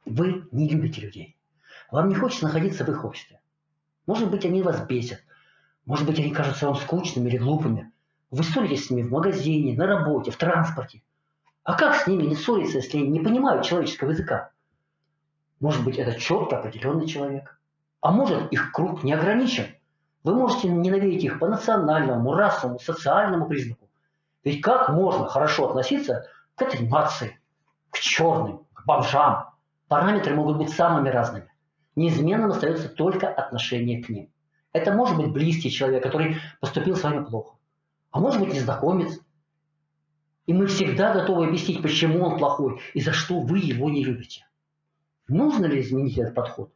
Вы не любите людей. Вам не хочется находиться в их обществе. Может быть, они вас бесят. Может быть, они кажутся вам скучными или глупыми. Вы ссоритесь с ними в магазине, на работе, в транспорте. А как с ними не ссориться, если они не понимают человеческого языка? Может быть, это четко определенный человек. А может, их круг не ограничен. Вы можете ненавидеть их по национальному, расовому, социальному признаку. Ведь как можно хорошо относиться к этой нации, к черным, к бомжам? Параметры могут быть самыми разными. Неизменным остается только отношение к ним. Это может быть близкий человек, который поступил с вами плохо. А может быть незнакомец. И мы всегда готовы объяснить, почему он плохой и за что вы его не любите. Нужно ли изменить этот подход?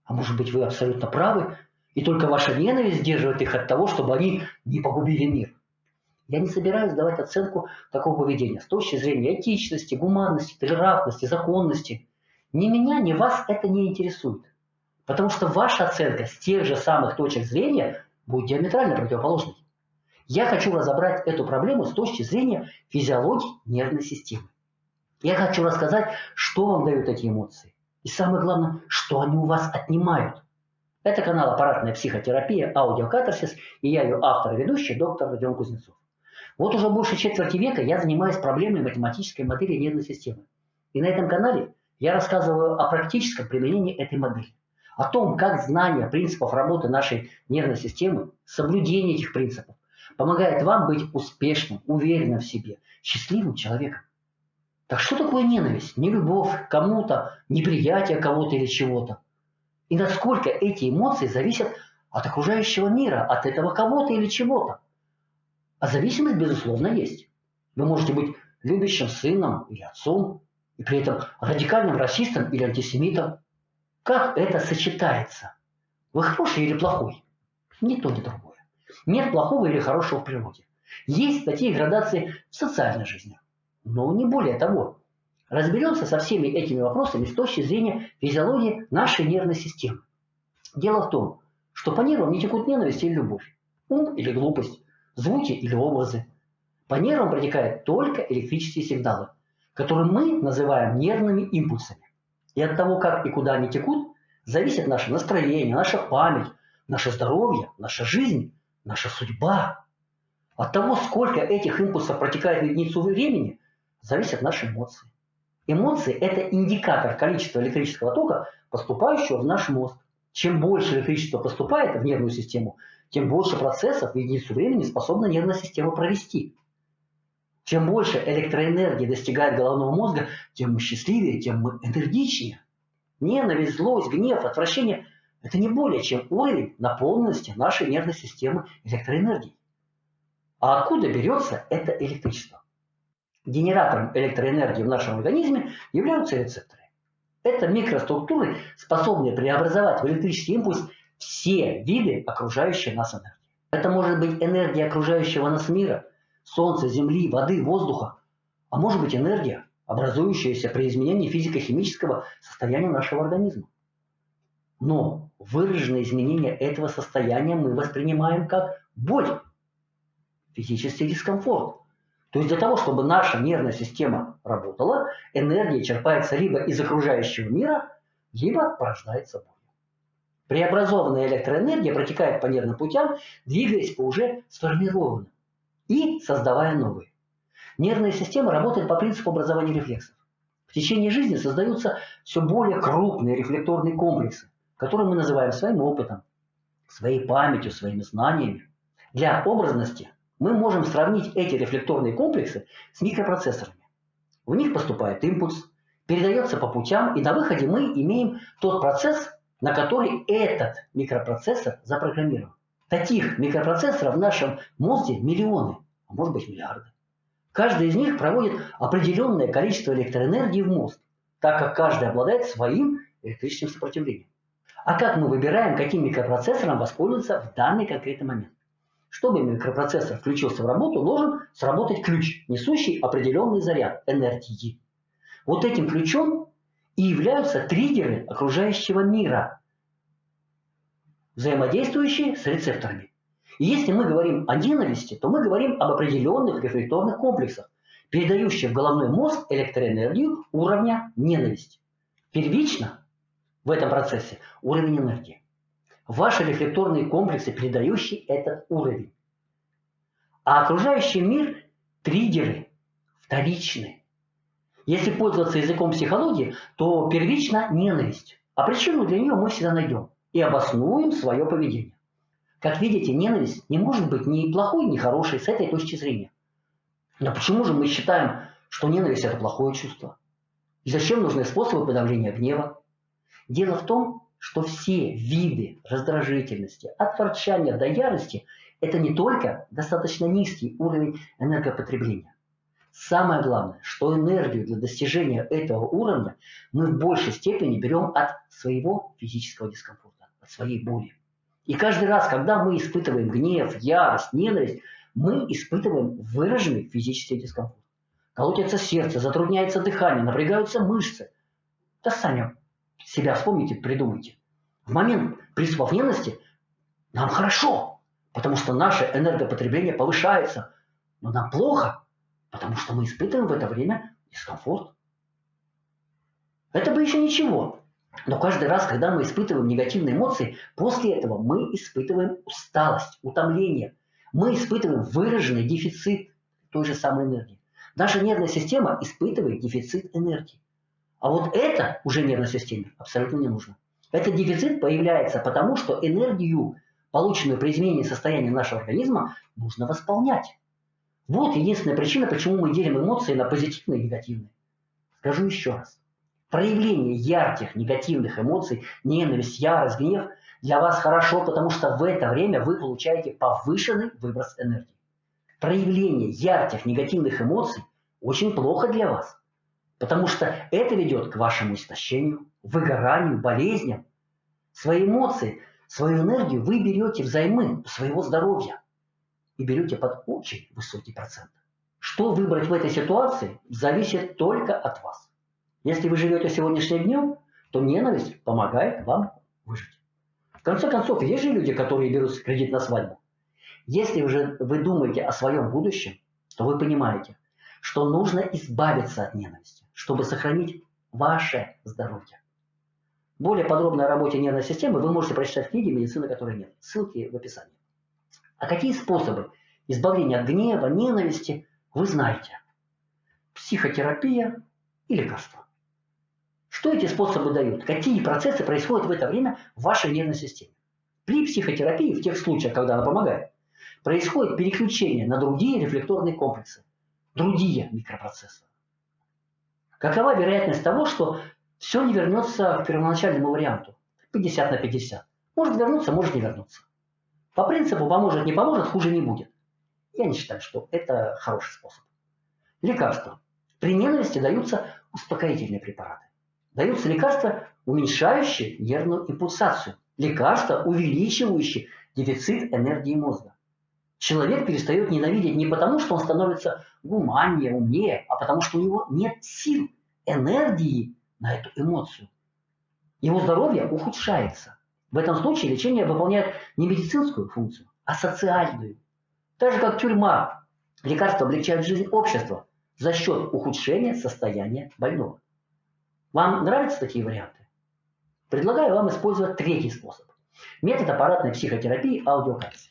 А может быть, вы абсолютно правы, и только ваша ненависть сдерживает их от того, чтобы они не погубили мир. Я не собираюсь давать оценку такого поведения с точки зрения этичности, гуманности, толерантности, законности. Ни меня, ни вас это не интересует. Потому что ваша оценка с тех же самых точек зрения будет диаметрально противоположной. Я хочу разобрать эту проблему с точки зрения физиологии нервной системы. Я хочу рассказать, что вам дают эти эмоции. И самое главное, что они у вас отнимают. Это канал «Аппаратная психотерапия», аудиокатарсис, и я ее автор и ведущий, доктор Родион Кузнецов. Вот уже больше четверти века я занимаюсь проблемой математической модели нервной системы. И на этом канале я рассказываю о практическом применении этой модели. О том, как знание принципов работы нашей нервной системы, соблюдение этих принципов помогает вам быть успешным, уверенным в себе, счастливым человеком. Так что такое ненависть? Нелюбовь к кому-то, неприятие кого-то или чего-то? И насколько эти эмоции зависят от окружающего мира, от этого кого-то или чего-то? А зависимость, безусловно, есть. Вы можете быть любящим сыном или отцом, и при этом радикальным расистом или антисемитом. Как это сочетается? Вы хороший или плохой? Ни то, ни другое. Нет плохого или хорошего в природе. Есть такие градации в социальной жизни. Но не более того. Разберемся со всеми этими вопросами с точки зрения физиологии нашей нервной системы. Дело в том, что по нервам не текут ненависть или любовь, ум или глупость, звуки или образы. По нервам протекают только электрические сигналы, которые мы называем нервными импульсами. И от того, как и куда они текут, зависит наше настроение, наша память, наше здоровье, наша жизнь, наша судьба. От того, сколько этих импульсов протекает в единицу времени, зависят наши эмоции. Эмоции – это индикатор количества электрического тока, поступающего в наш мозг. Чем больше электричества поступает в нервную систему, тем больше процессов в единицу времени способна нервная система провести. Чем больше электроэнергии достигает головного мозга, тем мы счастливее, тем мы энергичнее. Ненависть, злость, гнев, отвращение – это не более чем уровень наполненности нашей нервной системы электроэнергией. А откуда берется это электричество? Генератором электроэнергии в нашем организме являются рецепторы. Это микроструктуры, способные преобразовать в электрический импульс все виды окружающей нас энергии. Это может быть энергия окружающего нас мира, Солнца, Земли, воды, воздуха, а может быть энергия, образующаяся при изменении физико-химического состояния нашего организма. Но выраженное изменение этого состояния мы воспринимаем как боль, физический дискомфорт. То есть для того, чтобы наша нервная система работала, энергия черпается либо из окружающего мира, либо порождается болью. Преобразованная электроэнергия протекает по нервным путям, двигаясь по уже сформированным и создавая новые. Нервная система работает по принципу образования рефлексов. В течение жизни создаются все более крупные рефлекторные комплексы, которые мы называем своим опытом, своей памятью, своими знаниями. Для образности мы можем сравнить эти рефлекторные комплексы с микропроцессорами. В них поступает импульс, передается по путям, и на выходе мы имеем тот процесс, на который этот микропроцессор запрограммирован. Таких микропроцессоров в нашем мозге миллионы, а может быть миллиарды. Каждый из них проводит определенное количество электроэнергии в мозг, так как каждый обладает своим электрическим сопротивлением. А как мы выбираем, каким микропроцессором воспользоваться в данный конкретный момент? Чтобы микропроцессор включился в работу, должен сработать ключ, несущий определенный заряд энергии. Вот этим ключом и являются триггеры окружающего мира, взаимодействующие с рецепторами. И если мы говорим о ненависти, то мы говорим об определенных рефлекторных комплексах, передающих в головной мозг электроэнергию уровня ненависти. Первично в этом процессе уровень энергии. Ваши рефлекторные комплексы, передающие этот уровень. А окружающий мир – триггеры, вторичные. Если пользоваться языком психологии, то первична ненависть. А причину для нее мы всегда найдем и обоснуем свое поведение. Как видите, ненависть не может быть ни плохой, ни хорошей с этой точки зрения. Но почему же мы считаем, что ненависть – это плохое чувство? И зачем нужны способы подавления гнева? Дело в том, что все виды раздражительности, от ворчания до ярости – это не только достаточно низкий уровень энергопотребления. Самое главное, что энергию для достижения этого уровня мы в большей степени берем от своего физического дискомфорта, от своей боли. И каждый раз, когда мы испытываем гнев, ярость, ненависть, мы испытываем выраженный физический дискомфорт. Колотится сердце, затрудняется дыхание, напрягаются мышцы. Да сами себя вспомните, придумайте. В момент приступов ненависти нам хорошо, потому что наше энергопотребление повышается. Но нам плохо, потому что мы испытываем в это время дискомфорт. Это бы еще ничего. Но каждый раз, когда мы испытываем негативные эмоции, после этого мы испытываем усталость, утомление. Мы испытываем выраженный дефицит той же самой энергии. Наша нервная система испытывает дефицит энергии. А вот это уже нервной системе абсолютно не нужно. Этот дефицит появляется потому, что энергию, полученную при изменении состояния нашего организма, нужно восполнять. Вот единственная причина, почему мы делим эмоции на позитивные и негативные. Скажу еще раз. Проявление ярких негативных эмоций, ненависть, ярость, гнев для вас хорошо, потому что в это время вы получаете повышенный выброс энергии. Проявление ярких негативных эмоций очень плохо для вас, потому что это ведет к вашему истощению, выгоранию, болезням. Свои эмоции, свою энергию вы берете взаймы у своего здоровья и берете под очень высокий процент. Что выбрать в этой ситуации, зависит только от вас. Если вы живете сегодняшним днем, то ненависть помогает вам выжить. В конце концов, есть же люди, которые берут кредит на свадьбу. Если же вы думаете о своем будущем, то вы понимаете, что нужно избавиться от ненависти, чтобы сохранить ваше здоровье. Более подробно о работе нервной системы вы можете прочитать в книге «Медицина, которой нет». Ссылки в описании. А какие способы избавления от гнева, ненависти вы знаете? Психотерапия и лекарства. Что эти способы дают? Какие процессы происходят в это время в вашей нервной системе? При психотерапии, в тех случаях, когда она помогает, происходит переключение на другие рефлекторные комплексы, другие микропроцессы. Какова вероятность того, что все не вернется к первоначальному варианту? 50 на 50. Может вернуться, может не вернуться. По принципу поможет, не поможет, хуже не будет. Я не считаю, что это хороший способ. Лекарства. При ненависти даются успокоительные препараты. Даются лекарства, уменьшающие нервную импульсацию. Лекарства, увеличивающие дефицит энергии мозга. Человек перестает ненавидеть не потому, что он становится гуманнее, умнее, а потому, что у него нет сил, энергии на эту эмоцию. Его здоровье ухудшается. В этом случае лечение выполняет не медицинскую функцию, а социальную. Так же, как тюрьма, лекарства облегчают жизнь общества за счет ухудшения состояния больного. Вам нравятся такие варианты? Предлагаю вам использовать третий способ. Метод аппаратной психотерапии аудиокатарсис.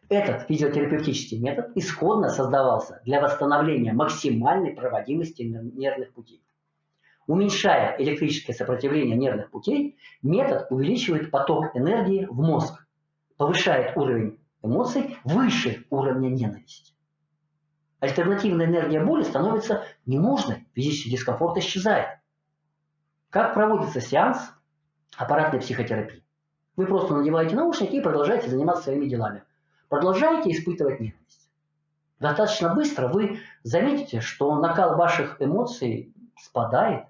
Этот физиотерапевтический метод исходно создавался для восстановления максимальной проводимости нервных путей. Уменьшая электрическое сопротивление нервных путей, метод увеличивает поток энергии в мозг, повышает уровень эмоций выше уровня ненависти. Альтернативная энергия боли становится ненужной, физический дискомфорт исчезает. Как проводится сеанс аппаратной психотерапии? Вы просто надеваете наушники и продолжаете заниматься своими делами. Продолжаете испытывать ненависть. Достаточно быстро вы заметите, что накал ваших эмоций спадает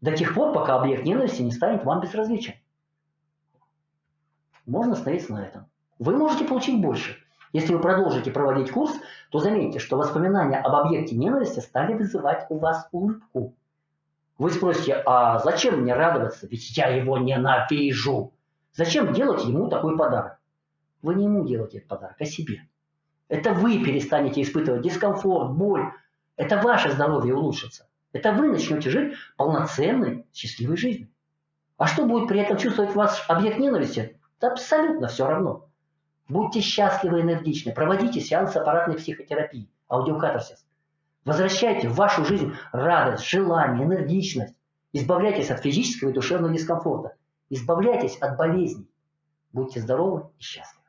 до тех пор, пока объект ненависти не станет вам безразличен. Можно остановиться на этом. Вы можете получить больше. Если вы продолжите проводить курс, то заметьте, что воспоминания об объекте ненависти стали вызывать у вас улыбку. Вы спросите, а зачем мне радоваться, ведь я его ненавижу? Зачем делать ему такой подарок? Вы не ему делаете этот подарок, а себе. Это вы перестанете испытывать дискомфорт, боль. Это ваше здоровье улучшится. Это вы начнете жить полноценной, счастливой жизнью. А что будет при этом чувствовать ваш объект ненависти? Да абсолютно все равно. Будьте счастливы и энергичны. Проводите сеанс аппаратной психотерапии, аудиокатарсис. Возвращайте в вашу жизнь радость, желание, энергичность. Избавляйтесь от физического и душевного дискомфорта. Избавляйтесь от болезней. Будьте здоровы и счастливы.